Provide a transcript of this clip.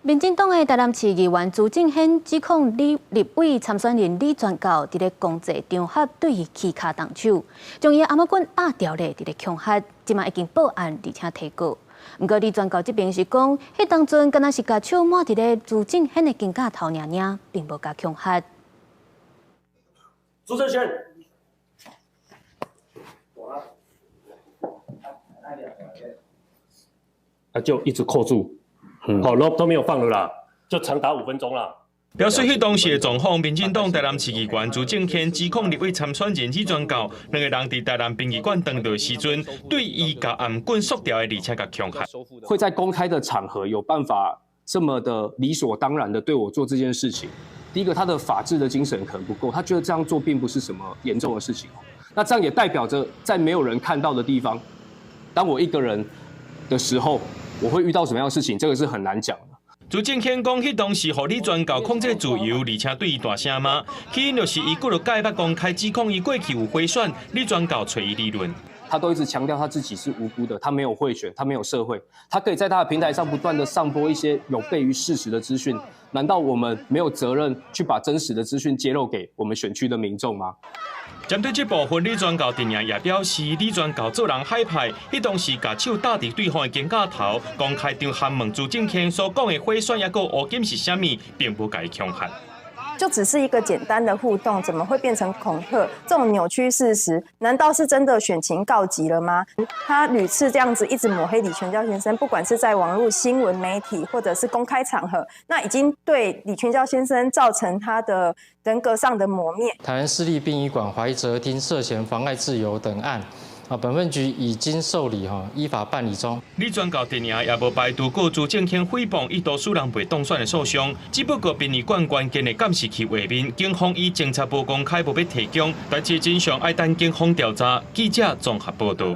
民进党的台南市议员朱正宪指控立委参选人李全教伫咧公祭场合对伊起骹动手，将伊阿嬷棍压掉咧，伫咧恐吓，即马已经报案而且提告。不过李全教这边是讲，迄当阵敢若是甲手抹伫咧朱正宪的肩胛头尔，并无甲恐吓。朱正宪。 就一直扣住，好，都没有放了啦，就长达5分钟啦。表示迄当时的状况，民进党台南市议员朱正宪指控立委参选人李全教两个人伫台南殡仪馆等到时阵，对伊甲暗棍缩掉的，而且甲恐吓。会在公开的场合有办法这么的理所当然的对我做这件事情？第一个，他的法治的精神可能不够，他觉得这样做并不是什么严重的事情。那这样也代表着，在没有人看到的地方，当我一个人的时候。 我会遇到什么样的事情，这个是很难讲的。朱正宪讲，迄当时互李全教控制自由，而且对伊大声骂，起因就是伊几落届捌公开指控伊过去有贿选，李全教找伊理论。他都一直强调他自己是无辜的，他没有贿选，他没有社会，他可以在他的平台上不断的上播一些有悖于事实的资讯。难道我们没有责任去把真实的资讯揭露给我们选区的民众吗？ 针对这部分，李全教阵营也表示，李全教做人海派，迄当时把手搭伫对方的肩胛头，公开场合问朱正宪所讲的贿选也个乌金是啥物，并无甲伊恐吓。就只是一个简单的互动，怎么会变成恐吓？这种扭曲事实，难道是真的选情告急了吗？他屡次这样子一直抹黑李全教先生，不管是在网络新闻媒体或者是公开场合，那已经对李全教先生造成他的人格上的磨灭。台南市立殡仪馆怀哲厅涉嫌妨碍自由等案。 本分局已经受理依法办理中。李全教阵营也无排除过朱正宪诽谤意图使人袂当选的诉讼，只不过殡仪馆关键的监视器画面，警方以警察无公开无要提供，但是真相爱等警方调查。记者综合报道。